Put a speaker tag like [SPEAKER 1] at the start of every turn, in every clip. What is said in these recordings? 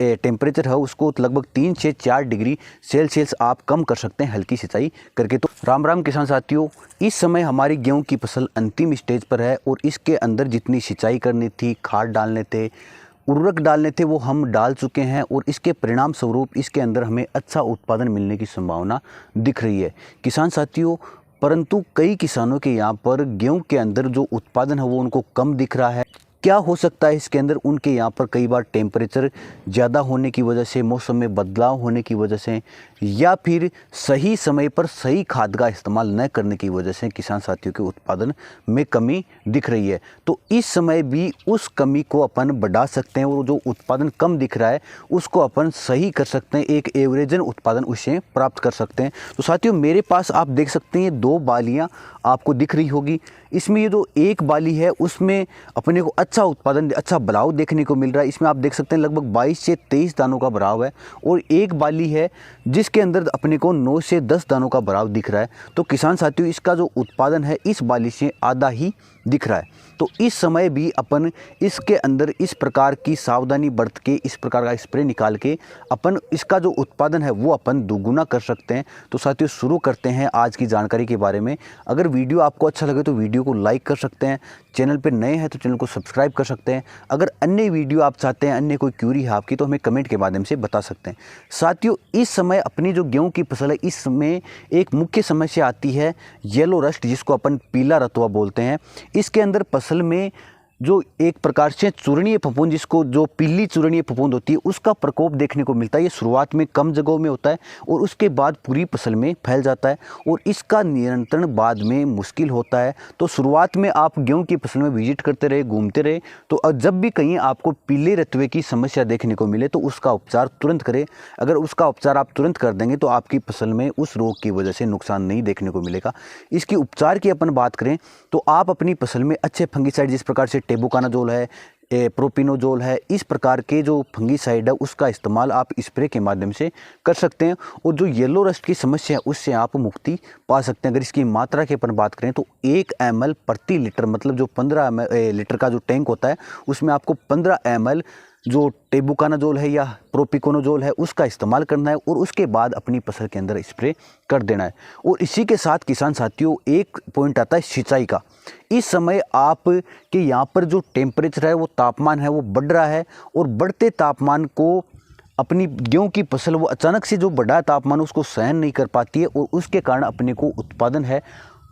[SPEAKER 1] Temperature है उसको लगभग 3 से 4 डिग्री सेल्सियस आप कम कर सकते हैं हल्की सिंचाई करके। तो राम राम किसान साथियों, इस समय हमारी गेहूं की फसल अंतिम स्टेज पर है और इसके अंदर जितनी सिंचाई करनी थी, खाद डालने थे, उर्वरक डालने थे, वो हम डाल चुके हैं और इसके परिणाम स्वरूप इसके अंदर हमें अच्छा उत्पादन मिलने की संभावना दिख रही है किसान साथियों। परंतु कई किसानों के यहाँ पर गेहूं के अंदर जो उत्पादन है वो उनको कम दिख रहा है। क्या हो सकता है इसके अंदर? उनके यहाँ पर कई बार टेम्परेचर ज़्यादा होने की वजह से, मौसम में बदलाव होने की वजह से, या फिर सही समय पर सही खाद का इस्तेमाल न करने की वजह से किसान साथियों के उत्पादन में कमी दिख रही है। तो इस समय भी उस कमी को अपन बढ़ा सकते हैं और जो उत्पादन कम दिख रहा है उसको अपन सही कर सकते हैं, एक एवरेजन उत्पादन उससे प्राप्त कर सकते हैं। तो साथियों, मेरे पास आप देख सकते हैं 2 बालियाँ आपको दिख रही होगी। इसमें ये जो एक बाली है उसमें अपने को अच्छा उत्पादन, अच्छा भराव देखने को मिल रहा है। इसमें आप देख सकते हैं लगभग 22 से 23 दानों का भराव है और एक बाली है जिसके अंदर अपने को 9 से 10 दानों का भराव दिख रहा है। तो किसान साथियों, इसका जो उत्पादन है इस बाली से आधा ही दिख रहा है। तो इस समय भी अपन इसके अंदर इस प्रकार की सावधानी बरत के, इस प्रकार का स्प्रे निकाल के अपन इसका जो उत्पादन है वो अपन दोगुना कर सकते हैं। तो साथियों, शुरू करते हैं आज की जानकारी के बारे में। अगर वीडियो आपको अच्छा लगे तो वीडियो को लाइक कर सकते हैं, चैनल पे नए हैं तो चैनल को सब्सक्राइब कर सकते हैं। अगर अन्य वीडियो आप चाहते हैं, अन्य कोई क्यूरी है आपकी, तो हमें कमेंट के माध्यम से बता सकते हैं। साथियों, इस समय अपनी जो गेहूं की फसल है इसमें एक मुख्य समस्या आती है येलो रस्ट, जिसको अपन पीला रतुआ बोलते हैं। इसके अंदर फसल में जो एक प्रकार से चूर्णीय फफूंद, जिसको जो पीली चूर्णीय फफूंद होती है, उसका प्रकोप देखने को मिलता है। ये शुरुआत में कम जगहों में होता है और उसके बाद पूरी फसल में फैल जाता है और इसका नियंत्रण बाद में मुश्किल होता है। तो शुरुआत में आप गेहूं की फसल में विजिट करते रहे, घूमते रहे, तो जब भी कहीं आपको पीले रतुए की समस्या देखने को मिले तो उसका उपचार तुरंत करें। अगर उसका उपचार आप तुरंत कर देंगे तो आपकी फसल में उस रोग की वजह से नुकसान नहीं देखने को मिलेगा। इसकी उपचार की अपन बात करें तो आप अपनी फसल में अच्छे फंगीसाइड, जिस प्रकार से टेबुकानाजोल है, प्रोपिनोजोल है, इस प्रकार के जो फंगीसाइड है उसका इस्तेमाल आप स्प्रे के माध्यम से कर सकते हैं और जो येलो रस्ट की समस्या है उससे आप मुक्ति पा सकते हैं। अगर इसकी मात्रा की अपन बात करें तो 1 ml प्रति लीटर, मतलब जो 15 लीटर का जो टैंक होता है उसमें आपको 15 ml जो टेबुकानाजोल है या प्रोपिकोनाजोल है उसका इस्तेमाल करना है और उसके बाद अपनी फसल के अंदर स्प्रे कर देना है। और इसी के साथ किसान साथियों, एक पॉइंट आता है सिंचाई का। इस समय आप के यहाँ पर जो टेम्परेचर है, वो तापमान है, वो बढ़ रहा है और बढ़ते तापमान को अपनी गेहूं की फसल वो अचानक से जो बढ़ा तापमान उसको सहन नहीं कर पाती है और उसके कारण अपने को उत्पादन है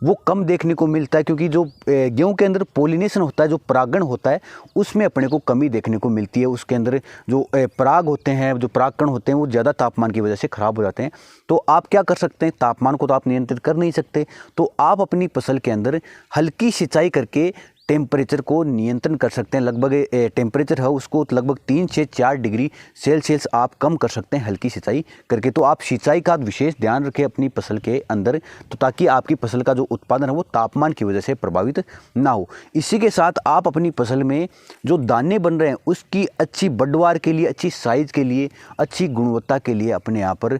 [SPEAKER 1] वो कम देखने को मिलता है। क्योंकि जो गेहूं के अंदर पोलिनेशन होता है, जो परागण होता है, उसमें अपने को कमी देखने को मिलती है। उसके अंदर जो पराग होते हैं, जो परागकण होते हैं, वो ज़्यादा तापमान की वजह से ख़राब हो जाते हैं। तो आप क्या कर सकते हैं? तापमान को तो आप नियंत्रित कर नहीं सकते, तो आप अपनी फसल के अंदर हल्की सिंचाई करके टेम्परेचर को नियंत्रण कर सकते हैं। लगभग टेम्परेचर है उसको लगभग 3 से 4 डिग्री सेल्सियस आप कम कर सकते हैं हल्की सिंचाई करके। तो आप सिंचाई का विशेष ध्यान रखें अपनी फसल के अंदर, तो ताकि आपकी फसल का जो उत्पादन है वो तापमान की वजह से प्रभावित ना हो। इसी के साथ आप अपनी फसल में जो दाने बन रहे हैं उसकी अच्छी बढ़वार के लिए, अच्छी साइज के लिए, अच्छी गुणवत्ता के लिए अपने यहाँ पर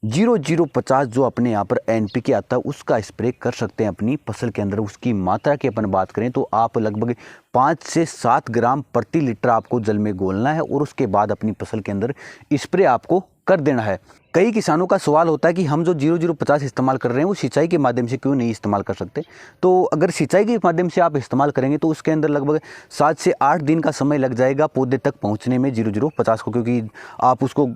[SPEAKER 1] 0050 जो अपने यहाँ पर NPK आता है उसका स्प्रे कर सकते हैं अपनी फसल के अंदर। उसकी मात्रा की अपन बात करें तो आप लगभग 5 से 7 ग्राम प्रति लीटर आपको जल में घोलना है और उसके बाद अपनी फसल के अंदर स्प्रे आपको कर देना है। कई किसानों का सवाल होता है कि हम जो 0050 इस्तेमाल कर रहे हैं वो सिंचाई के माध्यम से क्यों नहीं इस्तेमाल कर सकते? तो अगर सिंचाई के माध्यम से आप इस्तेमाल करेंगे तो उसके अंदर लगभग 7 से 8 दिन का समय लग जाएगा पौधे तक पहुंचने में 0050 को, क्योंकि आप उसको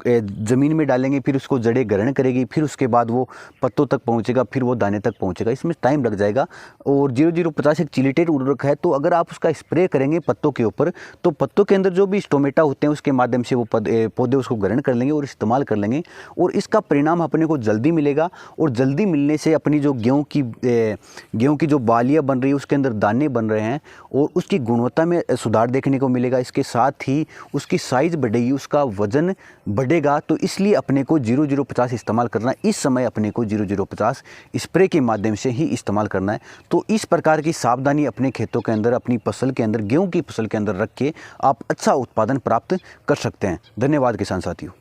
[SPEAKER 1] ज़मीन में डालेंगे, फिर उसको जड़ें ग्रहण करेगी, फिर उसके बाद वो पत्तों तक पहुँचेगा, फिर वो दाने तक पहुँचेगा, इसमें टाइम लग जाएगा। और 0050 एक चिलिटेट उर्वरक है, तो अगर आप उसका स्प्रे करेंगे पत्तों के ऊपर तो पत्तों के अंदर जो भी स्टोमेटा होते हैं उसके माध्यम से वो पौधे उसको ग्रहण कर लेंगे और इस्तेमाल कर लेंगे और इसका परिणाम अपने को जल्दी मिलेगा। और जल्दी मिलने से अपनी जो गेहूं की जो बालियां बन रही है उसके अंदर दाने बन रहे हैं और उसकी गुणवत्ता में सुधार देखने को मिलेगा। इसके साथ ही उसकी साइज बढ़ेगी, उसका वजन बढ़ेगा। तो इसलिए अपने को 0050 इस्तेमाल करना, इस समय अपने को 0050 स्प्रे के माध्यम से ही इस्तेमाल करना है। तो इस प्रकार की सावधानी अपने खेतों के अंदर, अपनी फसल के अंदर, गेहूँ की फसल के अंदर रख के आप अच्छा उत्पादन प्राप्त कर सकते हैं। धन्यवाद किसान साथियों।